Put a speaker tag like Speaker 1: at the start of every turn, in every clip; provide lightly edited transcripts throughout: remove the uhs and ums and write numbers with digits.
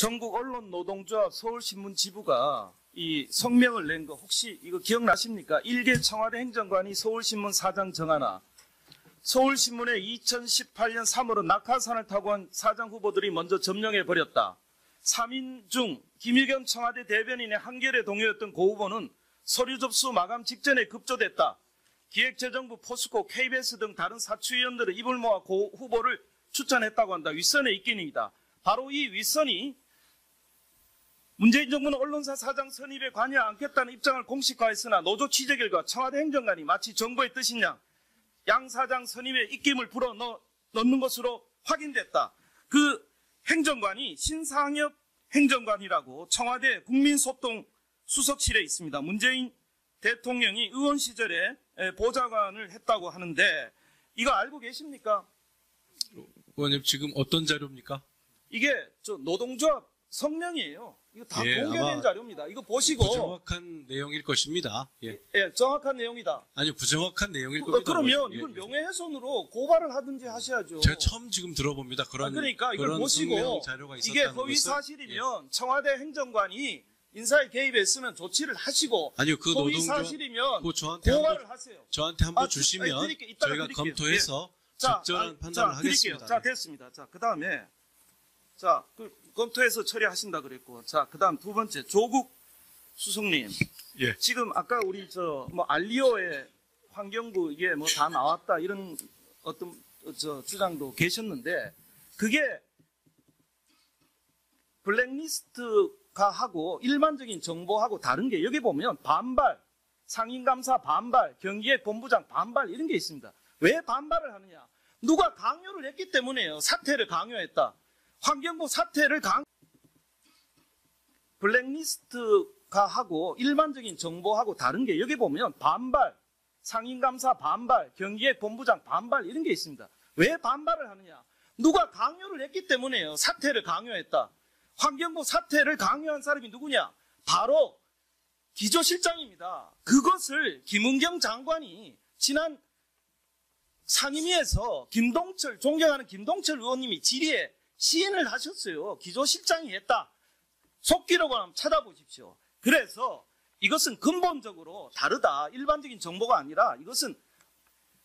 Speaker 1: 전국 언론 노동조합 서울신문 지부가 이 성명을 낸 거 혹시 이거 기억나십니까? 일개 청와대 행정관이 서울신문 사장 정하나, 서울신문에 2018년 3월은 낙하산을 타고 온 사장 후보들이 먼저 점령해 버렸다. 3인 중 김의겸 청와대 대변인의 한결의 동료였던 고 후보는 서류 접수 마감 직전에 급조됐다. 기획재정부, 포스코, KBS 등 다른 사추위원들은 입을 모아 고 후보를 추천했다고 한다. 윗선의 입김입니다. 바로 이 윗선이 문재인 정부는 언론사 사장 선임에 관여 않겠다는 입장을 공식화했으나 노조 취재 결과 청와대 행정관이 마치 정부의 뜻이냐 양 사장 선임에 입김을 불어 넣는 것으로 확인됐다. 그 행정관이 신상엽 행정관이라고 청와대 국민소통 수석실에 있습니다. 문재인 대통령이 의원 시절에 보좌관을 했다고 하는데 이거 알고 계십니까?
Speaker 2: 의원님 지금 어떤 자료입니까?
Speaker 1: 이게 저 노동조합 성명이에요. 이거 다
Speaker 2: 예,
Speaker 1: 공개된 자료입니다. 이거 보시고.
Speaker 2: 부정확한 내용일 것입니다. 예.
Speaker 1: 예, 정확한 내용이다.
Speaker 2: 아니요, 부정확한 내용일 겁니다.
Speaker 1: 그러면
Speaker 2: 예.
Speaker 1: 이건 명예훼손으로 고발을 하든지 하셔야죠.
Speaker 2: 제가 처음 지금 들어봅니다.
Speaker 1: 그러니까 이걸
Speaker 2: 그런
Speaker 1: 보시고
Speaker 2: 성명 자료가
Speaker 1: 이게
Speaker 2: 있었다는
Speaker 1: 허위
Speaker 2: 것을.
Speaker 1: 사실이면 청와대 행정관이 인사에 개입했으면 조치를 하시고,
Speaker 2: 아니요, 그
Speaker 1: 허위
Speaker 2: 노동조합
Speaker 1: 사실이면
Speaker 2: 그거 저한테
Speaker 1: 고발을 하세요.
Speaker 2: 저한테 한번 주시면
Speaker 1: 이따가
Speaker 2: 저희가
Speaker 1: 드릴게요.
Speaker 2: 검토해서
Speaker 1: 자,
Speaker 2: 적절한 판단을 하겠습니다.
Speaker 1: 자, 됐습니다. 자, 그 다음에 자, 검토해서 처리하신다 그랬고, 자, 그 다음 두 번째 조국 수석님.
Speaker 2: 예.
Speaker 1: 지금 아까 우리 알리오의 환경부 이게 뭐 다 나왔다 이런 어떤 주장도 계셨는데 그게 블랙리스트가 하고 일반적인 정보하고 다른 게 여기 보면 반발, 상임감사 반발, 경기획 본부장 반발 이런 게 있습니다. 왜 반발을 하느냐? 누가 강요를 했기 때문에요. 사퇴를 강요했다. 환경부 사퇴를 블랙리스트가 하고 일반적인 정보하고 다른 게 여기 보면 반발, 상임감사 반발, 경기획 본부장 반발 이런 게 있습니다. 왜 반발을 하느냐? 누가 강요를 했기 때문에요. 사퇴를 강요했다. 환경부 사퇴를 강요한 사람이 누구냐? 바로 기조실장입니다. 그것을 김은경 장관이 지난 상임위에서 존경하는 김동철 의원님이 질의에 시인을 하셨어요. 기조실장이 했다. 속기록을 한번 찾아보십시오. 그래서 이것은 근본적으로 다르다. 일반적인 정보가 아니라 이것은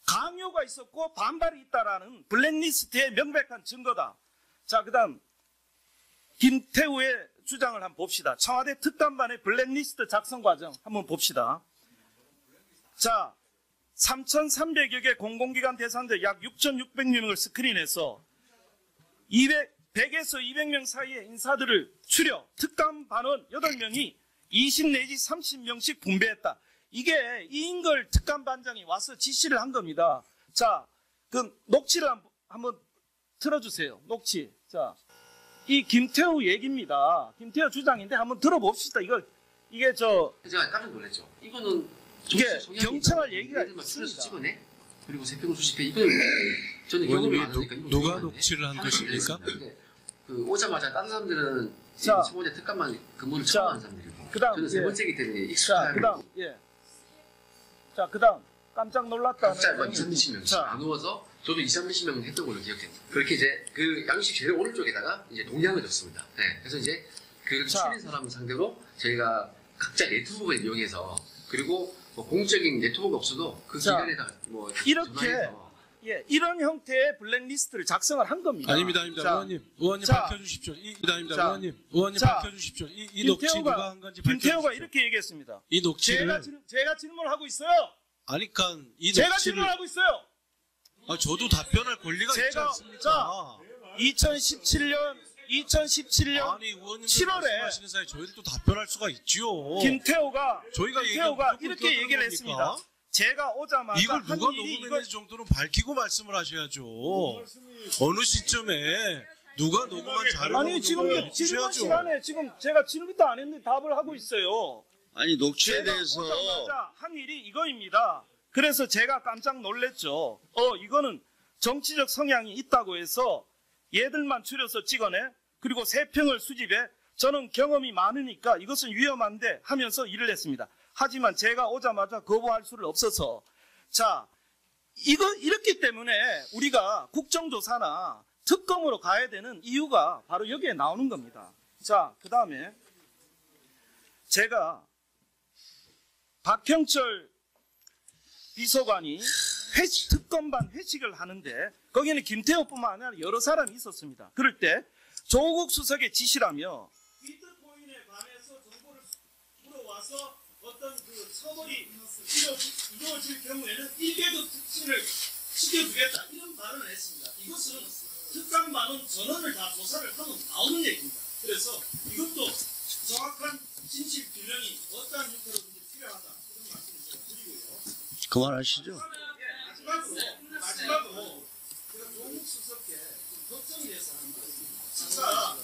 Speaker 1: 강요가 있었고 반발이 있다라는 블랙리스트의 명백한 증거다. 자, 그 다음 김태우의 주장을 한번 봅시다. 청와대 특감반의 블랙리스트 작성 과정 한번 봅시다. 자, 3,300여 개 공공기관 대상자 약 6,600명을 스크린해서 100에서 200명 사이의 인사들을 추려 특감반원 8명이 20 내지 30명씩 분배했다. 이게 이인걸 특감반장이 와서 지시를 한 겁니다. 자, 그럼 녹취를 한번 틀어주세요. 녹취. 자, 이 김태우 얘기입니다. 김태우 주장인데 한번 들어봅시다. 이게
Speaker 3: 제가 깜짝 놀랐죠. 이거는
Speaker 1: 이게 경찰 얘기가
Speaker 3: 줄여서 찍어내? 그리고 세평 수집해. 이거는 저는 경험이 많으니까
Speaker 2: 누가 녹취를 한 것입니까?
Speaker 3: 오자마자 다른 사람들은
Speaker 1: 자,
Speaker 3: 청와대 특감만 근무를 처음 하는 사람들이고
Speaker 1: 그다음
Speaker 3: 저는 세
Speaker 1: 예.
Speaker 3: 번째이기 때문에
Speaker 1: 자,
Speaker 3: 익숙한
Speaker 1: 그다음 깜짝 놀랐다.
Speaker 3: 각자 2,000명씩 나누어서 저도 2,000명 했던 걸로 기억됩니다. 그렇게 이제 그 양식 제일 오른쪽에다가 이제 동향을 줬습니다. 네. 그래서 이제 그 추린 사람 상대로 저희가 각자 네트워크를 이용해서 그리고 뭐 공적인 네트워크가 없어도 그 기간에다가 뭐
Speaker 1: 이렇게
Speaker 3: 전화해서
Speaker 1: 이런 형태의 블랙리스트를 작성을 한 겁니다.
Speaker 2: 아닙니다.
Speaker 1: 자,
Speaker 2: 의원님
Speaker 1: 자,
Speaker 2: 밝혀주십시오. 아닙니다.
Speaker 1: 자,
Speaker 2: 의원님
Speaker 1: 자,
Speaker 2: 밝혀주십시오. 이 녹취 누가 한 건지 밝혀주십시오.
Speaker 1: 김태호가 이렇게 얘기했습니다.
Speaker 2: 이 녹취를
Speaker 1: 제가 질문하고 있어요.
Speaker 2: 아니까 이
Speaker 1: 제가
Speaker 2: 녹취를
Speaker 1: 질문하고 있어요.
Speaker 2: 저도 답변할 권리가 있지
Speaker 1: 제가
Speaker 2: 않습니까?
Speaker 1: 2017년
Speaker 2: 아니 의원님들
Speaker 1: 7월에
Speaker 2: 말씀하시는 사이에 저희들도 답변할 수가 있지요.
Speaker 1: 김태호가
Speaker 2: 저희가
Speaker 1: 이렇게 얘기를 했습니다. 제가 오자마자
Speaker 2: 이걸
Speaker 1: 한
Speaker 2: 누가
Speaker 1: 일이
Speaker 2: 녹음했는지 정도는 밝히고 말씀을 하셔야죠. 어느 시점에 누가 녹음한 자료를
Speaker 1: 아니 지금 질문
Speaker 2: 해주셔야죠.
Speaker 1: 시간에 지금 제가 질문도 안 했는데 답을 하고 있어요.
Speaker 4: 아니 녹취에
Speaker 1: 제가
Speaker 4: 대해서
Speaker 1: 오자마자 한 일이 이거입니다. 그래서 제가 깜짝 놀랐죠. 이거는 정치적 성향이 있다고 해서 얘들만 추려서 찍어내. 그리고 세평을 수집해. 저는 경험이 많으니까 이것은 위험한데 하면서 일을 했습니다. 하지만 제가 오자마자 거부할 수를 없어서. 자, 이렇기 때문에 우리가 국정조사나 특검으로 가야 되는 이유가 바로 여기에 나오는 겁니다. 자, 그 다음에 제가 박형철 비서관이 특검반 회식을 하는데 거기는 김태호뿐만 아니라 여러 사람이 있었습니다. 그럴 때 조국 수석의 지시라며 비트코인에 관해서 정보를 물어와서 어떤 그 처벌이 이루어질 경우에는 1개도 특진을 시켜주겠다 이런 발언을 했습니다. 이것은 특감반은 전원을 다 조사를 하면 나오는 얘기입니다. 그래서 이것도 정확한 진실 규명이 어떠한 형태로든지 필요하다 이런 말씀을 제가 드리고요.
Speaker 4: 그만하시죠.
Speaker 1: 마지막으로 제가 조국 수석께 좀 걱정이 돼서 하는 말씀입니다. 아까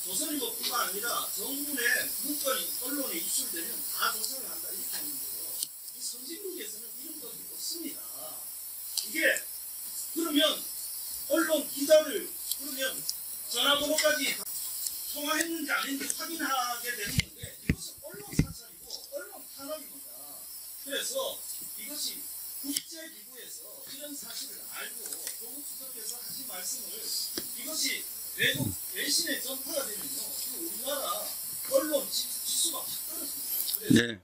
Speaker 1: 조선일보뿐만 아니라 정문의 문건이 언론에 유출되면 다 조사를 한다 이렇게 하는데요. 이 선진국에서는 이런 것이 없습니다. 이게 그러면 언론 기자를 그러면 전화번호까지 통화했는지 아닌지 확인하게 되는 건데 이것은 언론 사찰이고 언론 탄압입니다. 그래서 이것이 국제기구에서 이런 사실을 알고 조국 수석께서 하신 말씀을 이것이 외국 외신에 전파가 되면요 우리나라 언론 지수가 확 떨어집니다.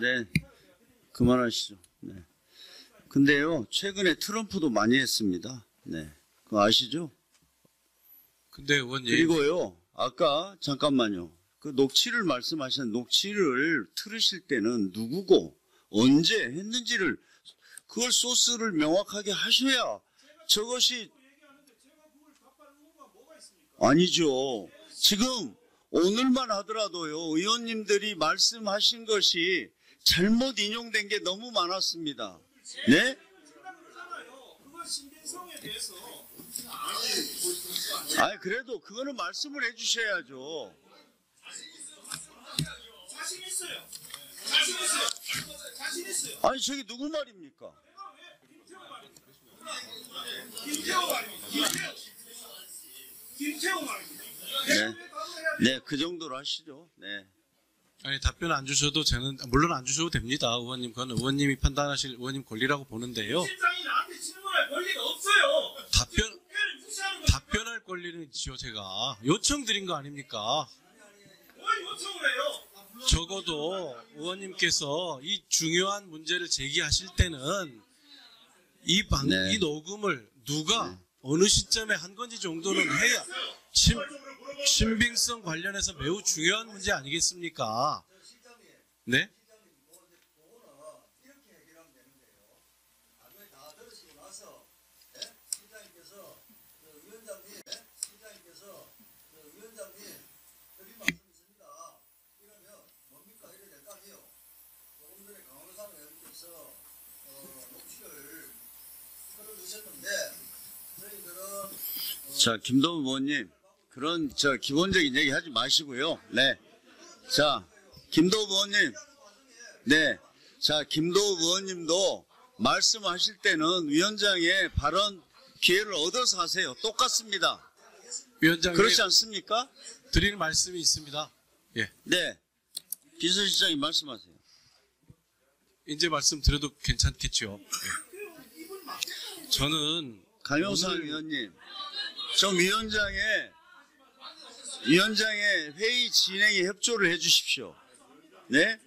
Speaker 4: 네, 그만하시죠. 네. 근데요, 최근에 트럼프도 많이 했습니다. 네, 그거 아시죠?
Speaker 2: 근데 의원님.
Speaker 4: 그리고요, 아까 잠깐만요. 그 녹취를 말씀하신 녹취를 들으실 때는 누구고 언제 했는지를 그걸 소스를 명확하게 하셔야 저것이 아니죠. 지금 오늘만 하더라도요, 의원님들이 말씀하신 것이 잘못 인용된 게 너무 많았습니다. 네? 아니 그래도 그거는 말씀을 해주셔야죠.
Speaker 1: 자신 있어요. 자신 있어요. 자신 있어요.
Speaker 4: 아니 저기 누구 말입니까?
Speaker 1: 김태호 말입니다. 김태호 말입니다.
Speaker 4: 네, 그 정도로 하시죠. 네.
Speaker 2: 아니 답변 안 주셔도 저는 물론 안 주셔도 됩니다. 의원님 그건 의원님이 판단하실 의원님 권리라고 보는데요.
Speaker 1: 실장이 나한테 질문할 권리가 없어요.
Speaker 2: 답변할 권리는 있죠. 제가 요청드린 거 아닙니까?
Speaker 1: 뭘 요청을 해요?
Speaker 2: 적어도 의원님께서 이 중요한 문제를 제기하실 때는 이
Speaker 4: 네.
Speaker 2: 녹음을 누가 어느 시점에 한 건지 정도는 해야 신빙성 관련해서 매우 중요한 문제 아니겠습니까? 네?
Speaker 4: 자, 김도우 의원님, 그런 기본적인 얘기 하지 마시고요. 네. 자, 김도우 의원님, 네. 자, 김도우 의원님도 말씀하실 때는 위원장의 발언 기회를 얻어서 하세요. 똑같습니다.
Speaker 2: 위원장님,
Speaker 4: 그렇지 않습니까?
Speaker 2: 드릴 말씀이 있습니다. 예.
Speaker 4: 네. 비서실장님 말씀하세요.
Speaker 2: 이제 말씀드려도 괜찮겠죠. 예. 저는
Speaker 4: 강용상 위원님, 좀 위원장의 회의 진행에 협조를 해 주십시오. 네?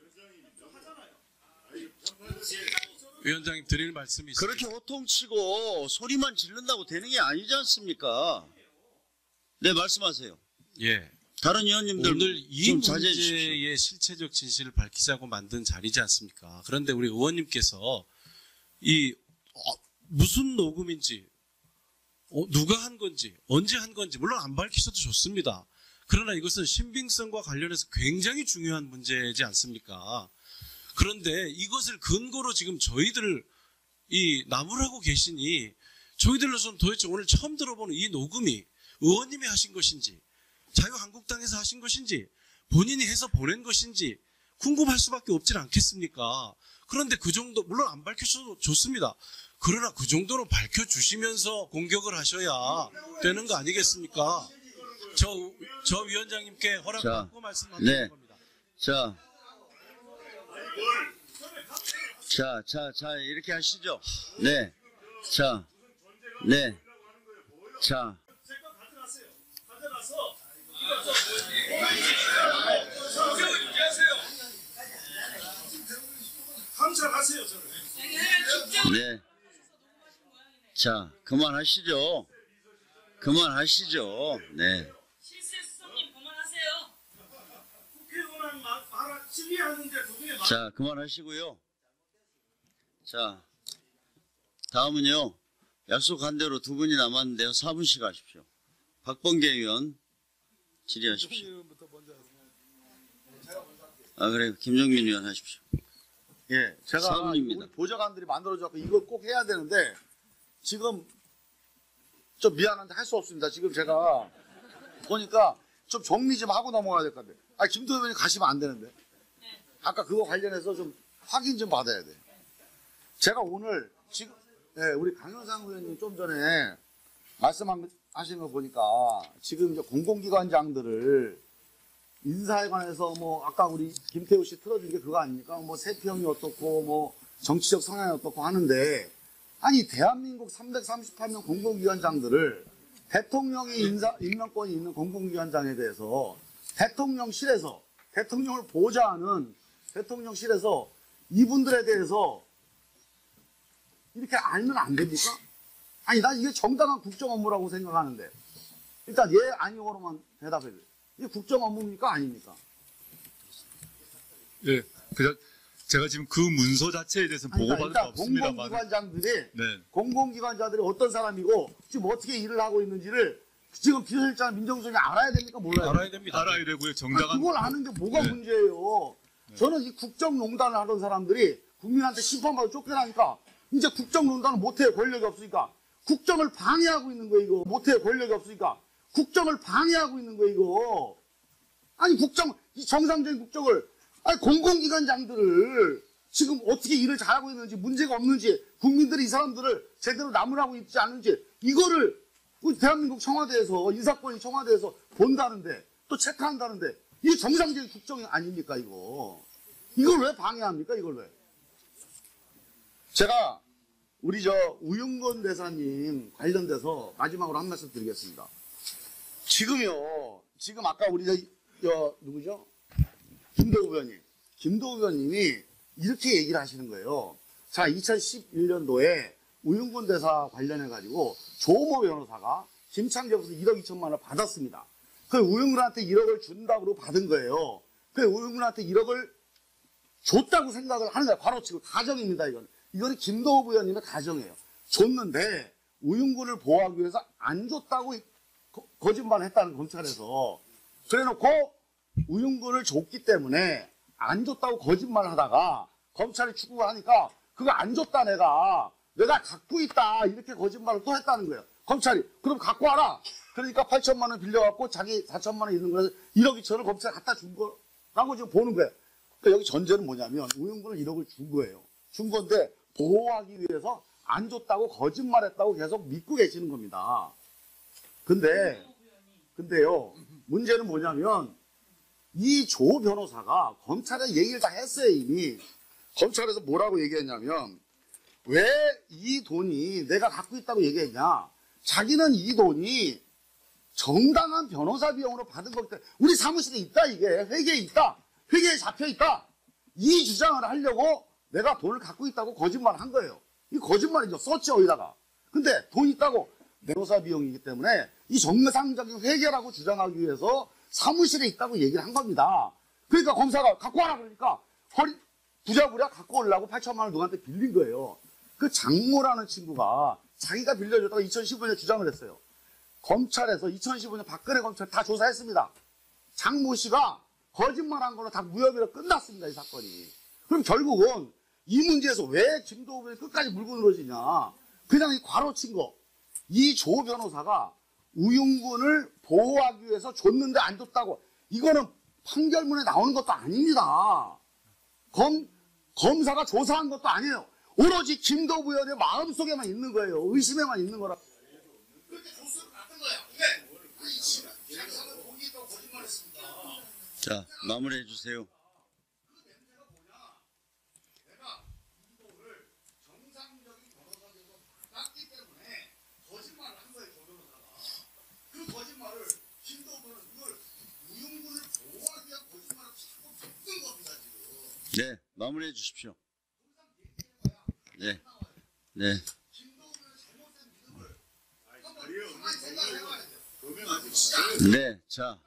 Speaker 2: 위원장님 드릴 말씀이 있습니다.
Speaker 4: 그렇게 호통치고 소리만 지른다고 되는 게 아니지 않습니까? 네, 말씀하세요.
Speaker 2: 예.
Speaker 4: 다른 의원님들
Speaker 2: 오늘 이
Speaker 4: 좀 자제해 주십시오.
Speaker 2: 문제의 실체적 진실을 밝히자고 만든 자리지 않습니까? 그런데 우리 의원님께서 무슨 녹음인지 누가 한 건지 언제 한 건지 물론 안 밝히셔도 좋습니다. 그러나 이것은 신빙성과 관련해서 굉장히 중요한 문제지 않습니까? 그런데 이것을 근거로 지금 저희들을 나무라고 계시니 저희들로서는 도대체 오늘 처음 들어보는 이 녹음이 의원님이 하신 것인지 자유한국당에서 하신 것인지 본인이 해서 보낸 것인지 궁금할 수밖에 없지 않겠습니까? 그런데 그 정도 물론 안 밝혀셔도 좋습니다. 그러나 그 정도는 밝혀주시면서 공격을 하셔야 되는 거 아니겠습니까? 저 위원장님께 허락받고 말씀하는
Speaker 4: 네.
Speaker 2: 겁니다.
Speaker 4: 자, 이렇게 하시죠. 네. 자, 네. 자.
Speaker 1: 제거 가져가세요. 가져가서
Speaker 4: 자, 그만하시죠. 그만하시죠. 네.
Speaker 5: 실세 수석님 그만하세요.
Speaker 1: 국회의원 말아 질의하는데 도중에
Speaker 4: 자, 그만하시고요. 자, 다음은요. 약속한 대로 두 분이 남았는데요. 4분씩 하십시오. 박범계 의원 질의하십시오. 아, 그래요. 김정민 의원 하십시오.
Speaker 6: 예, 제가
Speaker 4: 4분입니다.
Speaker 6: 우리 보좌관들이 만들어졌고 이걸 꼭 해야 되는데 지금 좀 미안한데 할 수 없습니다. 지금 제가 보니까 좀 정리 좀 하고 넘어가야 될 것 같아요. 아, 김도현 의원이 가시면 안 되는데. 아까 그거 관련해서 좀 확인 좀 받아야 돼. 제가 오늘 지금 우리 강현상 의원님 좀 전에 말씀하신 거 보니까 지금 이제 공공기관장들을 인사에 관해서 뭐 아까 우리 김태우 씨 틀어준 게 그거 아닙니까? 뭐 세평이 어떻고 뭐 정치적 성향이 어떻고 하는데 아니 대한민국 338명 공공기관장들을 대통령이 임명권이 있는 공공기관장에 대해서 대통령실에서 대통령을 보좌하는 대통령실에서 이분들에 대해서 이렇게 알면 안 됩니까? 아니 난 이게 정당한 국정 업무라고 생각하는데 일단 예 아니오로만 대답해 줘요. 이게 국정 업무입니까 아닙니까?
Speaker 7: 예, 제가 지금 그 문서 자체에 대해서는
Speaker 6: 아니,
Speaker 7: 보고받은 바
Speaker 6: 일단
Speaker 7: 없습니다만.
Speaker 6: 공공기관장들이
Speaker 7: 네.
Speaker 6: 공공기관자들이 어떤 사람이고 지금 어떻게 일을 하고 있는지를 지금 비서실장 민정수석이 알아야 됩니까 몰라요?
Speaker 2: 알아야 됩니다.
Speaker 7: 알아야 되고요.
Speaker 6: 아니,
Speaker 7: 정당한
Speaker 6: 그걸 아는 게 뭐가
Speaker 7: 네.
Speaker 6: 문제예요? 저는 이 국정농단을 하던 사람들이 국민한테 심판받아 쫓겨나니까 이제 국정농단을 못해요. 권력이 없으니까. 국정을 방해하고 있는 거예요. 이거 못해요. 권력이 없으니까. 국정을 방해하고 있는 거예요. 이거. 아니 이 정상적인 국정을 아니 공공기관장들을 지금 어떻게 일을 잘하고 있는지 문제가 없는지 국민들이 이 사람들을 제대로 나무라고 있지 않은지 이거를 우리 대한민국 청와대에서 인사권이 청와대에서 본다는데 또 체크한다는데 이게 정상적인 국정이 아닙니까 이거. 이걸 왜 방해합니까 이걸 왜. 제가 우리 우윤건 대사님 관련돼서 마지막으로 한 말씀 드리겠습니다. 지금 아까 우리 누구죠? 김도우 의원님. 김도우 의원님이 이렇게 얘기를 하시는 거예요. 자, 2011년도에 우윤건 대사 관련해가지고 조모 변호사가 김창재로부터 1억 2천만 원을 받았습니다. 그 우윤건한테 1억을 준다고 받은 거예요. 그 우윤건한테 1억을 줬다고 생각을 하는 거예요. 바로 지금 가정입니다, 이건. 이거는 김도우 의원님의 가정이에요. 줬는데 우윤건을 보호하기 위해서 안 줬다고 거짓말을 했다는 검찰에서. 그래놓고 우윤건을 줬기 때문에 안 줬다고 거짓말을 하다가 검찰이 추궁을 하니까 그거 안 줬다 내가 갖고 있다 이렇게 거짓말을 또 했다는 거예요. 검찰이 그럼 갖고 와라. 그러니까 8천만 원 빌려갖고 자기 4천만 원 있는 거에서 1억 2천을 검찰에 갖다 준 거라고 지금 보는 거예요. 그러니까 여기 전제는 뭐냐면 우윤건을 1억을 준 거예요. 준 건데 보호하기 위해서 안 줬다고 거짓말했다고 계속 믿고 계시는 겁니다. 근데요 문제는 뭐냐면 이 조 변호사가 검찰에 얘기를 다 했어요. 이미 검찰에서 뭐라고 얘기했냐면 왜 이 돈이 내가 갖고 있다고 얘기했냐. 자기는 이 돈이 정당한 변호사 비용으로 받은 거기 때문에 우리 사무실에 있다. 이게 회계에 있다. 회계에 잡혀 있다. 이 주장을 하려고 내가 돈을 갖고 있다고 거짓말을 한 거예요. 이 거짓말이죠. 썼지 어디다가. 근데 돈 있다고 변호사 비용이기 때문에 이 정상적인 회계라고 주장하기 위해서 사무실에 있다고 얘기를 한 겁니다. 그러니까 검사가 갖고 와라 그러니까 부랴부랴 갖고 오려고 8천만 원 누구한테 빌린 거예요. 그 장모라는 친구가 자기가 빌려줬다고 2015년에 주장을 했어요. 검찰에서 2015년 박근혜 검찰 다 조사했습니다. 장모 씨가 거짓말한 걸로 다 무혐의로 끝났습니다. 이 사건이. 그럼 결국은 이 문제에서 왜 김도우 의원이 끝까지 물고 늘어지냐. 그냥 이 과로친 거. 이 조 변호사가 우윤건을 보호하기 위해서 줬는데 안 줬다고. 이거는 판결문에 나오는 것도 아닙니다. 검사가 조사한 것도 아니에요. 오로지 김도우 의원의 마음속에만 있는 거예요. 의심에만 있는 거라. 그렇게 조수를 받은 거야. 왜? 자기가 돈이 있다고 거짓말했습니다.
Speaker 4: 자, 마무리해 주세요. 네, 마무리해 주십시오. 네, 네. 네, 자.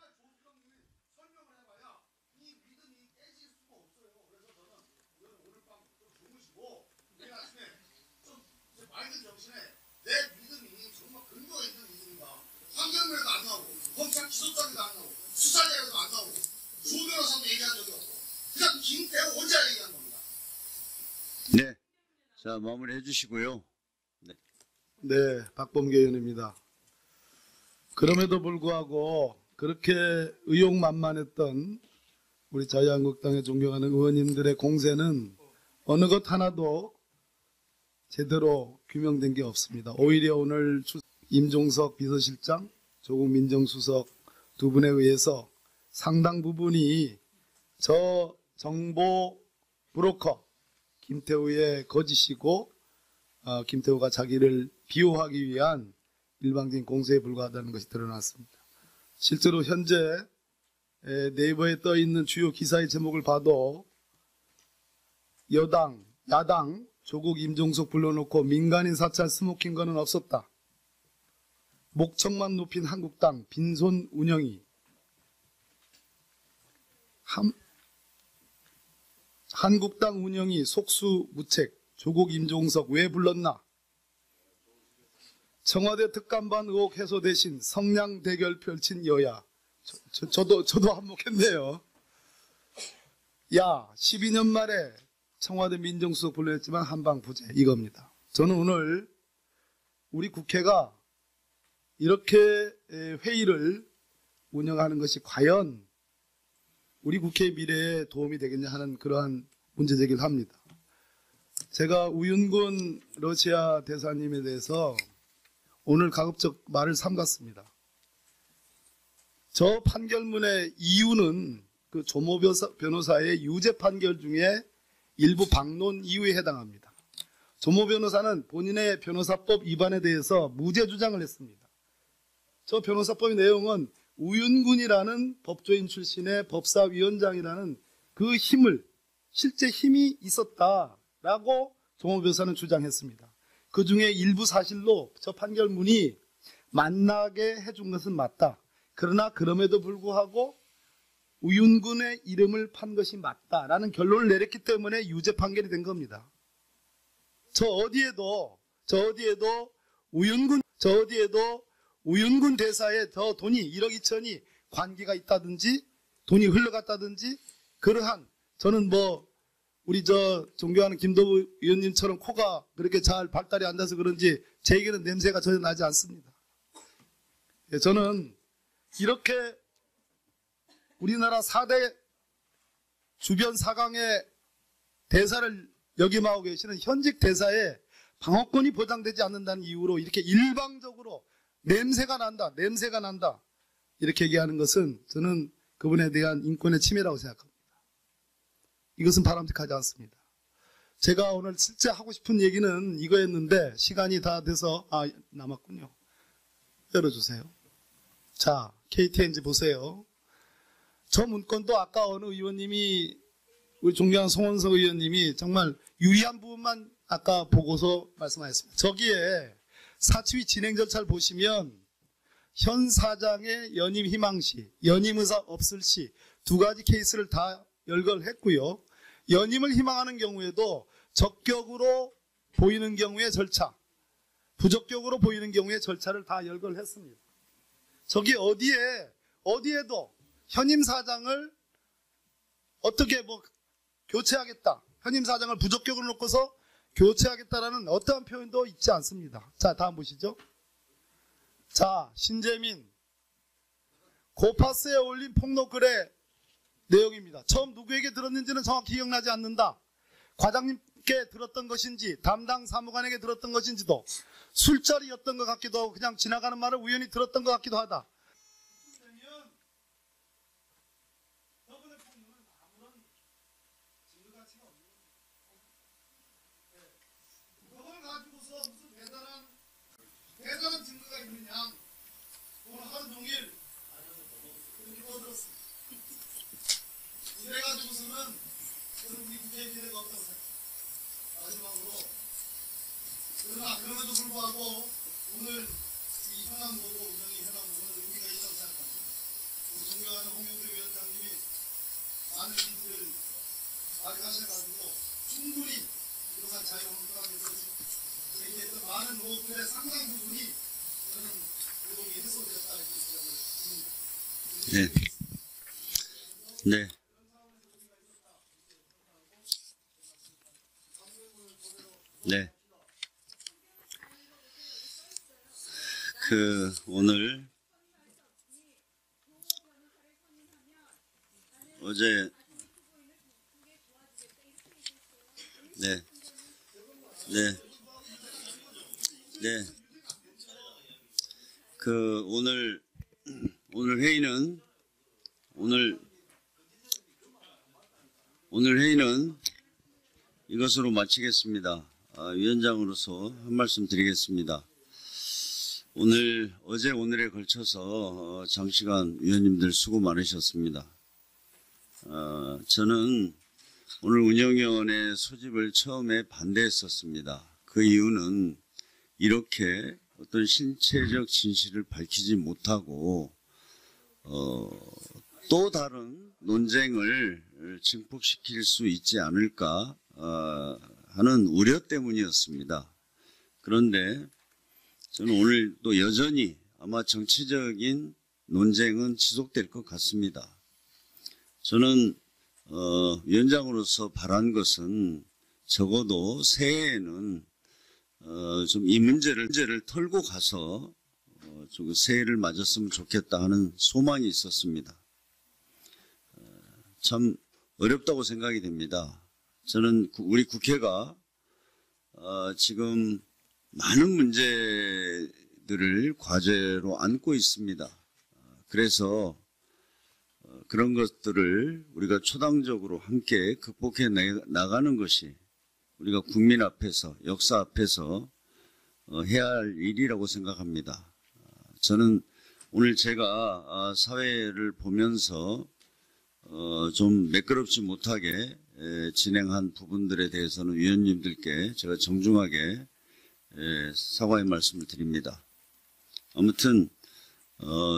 Speaker 6: 환경부에도 안 나오고 검찰 기소장에도 안 나오고 수사자에도 안 나오고 조 변호사도 얘기한 적이 없고 그냥 김태호 혼자 얘기한 겁니다.
Speaker 4: 네. 자, 마무리해 주시고요.
Speaker 8: 네, 박범계 의원입니다. 그럼에도 불구하고 그렇게 의욕만만했던 우리 자유한국당에 존경하는 의원님들의 공세는 어느 것 하나도 제대로 규명된 게 없습니다. 오히려 오늘 임종석 비서실장, 조국 민정수석 두 분에 의해서 상당 부분이 저 정보 브로커 김태우의 거짓이고 김태우가 자기를 비호하기 위한 일방적인 공세에 불과하다는 것이 드러났습니다. 실제로 현재 네이버에 떠 있는 주요 기사의 제목을 봐도 여당, 야당, 조국 임종석 불러놓고 민간인 사찰 스모킹 건은 없었다. 목청만 높인 한국당 빈손 운영이 한국당 운영이 속수무책 조국 임종석 왜 불렀나? 청와대 특감반 의혹 해소 대신 성량 대결 펼친 여야. 저도 한몫했네요. 야, 12년 만에 청와대 민정수석 불러냈지만 한방 부재 이겁니다. 저는 오늘 우리 국회가 이렇게 회의를 운영하는 것이 과연 우리 국회의 미래에 도움이 되겠냐 하는 그러한 문제 제기를 합니다. 제가 우윤근 러시아 대사님에 대해서 오늘 가급적 말을 삼갔습니다. 저 판결문의 이유는 그 조모 변호사의 유죄 판결 중에 일부 방론 이유에 해당합니다. 조모 변호사는 본인의 변호사법 위반에 대해서 무죄 주장을 했습니다. 저 변호사법의 내용은 우윤근이라는 법조인 출신의 법사위원장이라는 그 힘을 실제 힘이 있었다라고 조모 변호사는 주장했습니다. 그 중에 일부 사실로 저 판결문이 만나게 해준 것은 맞다. 그러나 그럼에도 불구하고 우윤근의 이름을 판 것이 맞다라는 결론을 내렸기 때문에 유죄 판결이 된 겁니다. 저 어디에도 우윤근 대사의 저 돈이 1억 2천이 관계가 있다든지 돈이 흘러갔다든지 그러한 저는 우리 저 존경하는 김도부 의원님처럼 코가 그렇게 잘 발달이 안 돼서 그런지 제에게는 냄새가 전혀 나지 않습니다. 저는 이렇게 우리나라 4대 주변 사강의 대사를 역임하고 계시는 현직 대사의 방어권이 보장되지 않는다는 이유로 이렇게 일방적으로 냄새가 난다 이렇게 얘기하는 것은 저는 그분에 대한 인권의 침해라고 생각합니다. 이것은 바람직하지 않습니다. 제가 오늘 실제 하고 싶은 얘기는 이거였는데 시간이 다 돼서 남았군요. 열어주세요. 자, KTNG 보세요. 저 문건도 아까 어느 의원님이 우리 존경하는 송원석 의원님이 정말 유리한 부분만 아까 보고서 말씀하셨습니다. 저기에 사치위 진행 절차를 보시면 현 사장의 연임 희망 시, 연임 의사 없을 시 두 가지 케이스를 다 열거했고요. 연임을 희망하는 경우에도 적격으로 보이는 경우의 절차, 부적격으로 보이는 경우의 절차를 다 열거했습니다. 저기 어디에도 현임 사장을 어떻게 교체하겠다, 현임 사장을 부적격으로 놓고서 교체하겠다라는 어떠한 표현도 있지 않습니다. 자, 다음 보시죠. 자, 신재민 고파스에 올린 폭로 글의 내용입니다. 처음 누구에게 들었는지는 정확히 기억나지 않는다. 과장님께 들었던 것인지 담당 사무관에게 들었던 것인지도 술자리였던 것 같기도 하고 그냥 지나가는 말을 우연히 들었던 것 같기도 하다. 그걸 가지고서 무슨 대단한 증거가 있느냐. 오늘 하루 종일 이렇게 떠들었습니다. 이래가지고서는 저는 우리 국회에 미래가 없다고 생각합니다. 마지막으로 그러나 그럼에도 불구하고 오늘 이 상당도로 운영이 해나온 것은 의미가 있다고 생각합니다. 존경하는 홍영표 위원장님이 많은 일들을 발휘하셔가지고 충분히 그동안 자유한국당에서 제기했던 많은 의혹들의 상당 부분이 저는 의혹이 해소됐다 이렇게 생각을 합니다.
Speaker 4: 네. 네. 네. 오늘 어제 네. 네. 네. 오늘 회의는 오늘 회의는 이것으로 마치겠습니다. 위원장으로서 한 말씀 드리겠습니다. 어제 오늘에 걸쳐서 장시간 위원님들 수고 많으셨습니다. 저는 오늘 운영위원회 소집을 처음에 반대했었습니다. 그 이유는 이렇게 어떤 신체적 진실을 밝히지 못하고 또 다른 논쟁을 증폭시킬 수 있지 않을까 하는 우려 때문이었습니다. 그런데 저는 오늘 또 여전히 아마 정치적인 논쟁은 지속될 것 같습니다. 저는 위원장으로서 바란 것은 적어도 새해에는 좀 이 문제를 털고 가서 좀 새해를 맞았으면 좋겠다 하는 소망이 있었습니다. 참 어렵다고 생각이 됩니다. 저는 우리 국회가 지금 많은 문제들을 과제로 안고 있습니다. 그래서 그런 것들을 우리가 초당적으로 함께 극복해 나가는 것이 우리가 국민 앞에서, 역사 앞에서 해야 할 일이라고 생각합니다. 저는 오늘 제가 사회를 보면서 좀 매끄럽지 못하게 진행한 부분들에 대해서는 위원님들께 제가 정중하게 사과의 말씀을 드립니다. 아무튼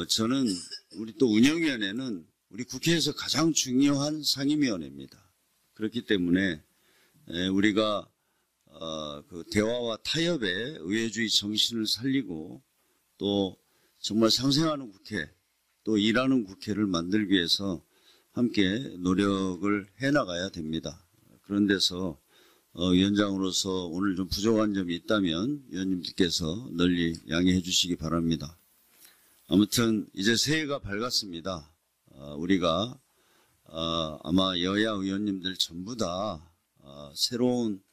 Speaker 4: 저는 우리 또 운영위원회는 우리 국회에서 가장 중요한 상임위원회입니다. 그렇기 때문에 우리가 그 대화와 타협의 의회주의 정신을 살리고 또 정말 상생하는 국회, 또 일하는 국회를 만들기 위해서 함께 노력을 해나가야 됩니다. 그런 데서 위원장으로서 오늘 좀 부족한 점이 있다면 위원님들께서 널리 양해해 주시기 바랍니다. 아무튼 이제 새해가 밝았습니다. 우리가 아마 여야 의원님들 전부 다 새로운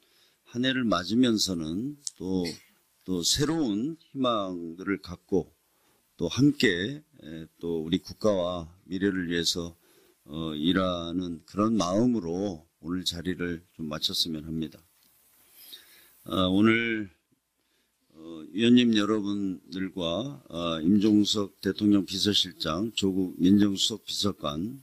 Speaker 4: 한 해를 맞으면서는 또 새로운 희망들을 갖고 또 함께 또 우리 국가와 미래를 위해서 일하는 그런 마음으로 오늘 자리를 좀 마쳤으면 합니다. 오늘 위원님 여러분들과 임종석 대통령 비서실장, 조국 민정수석 비서관,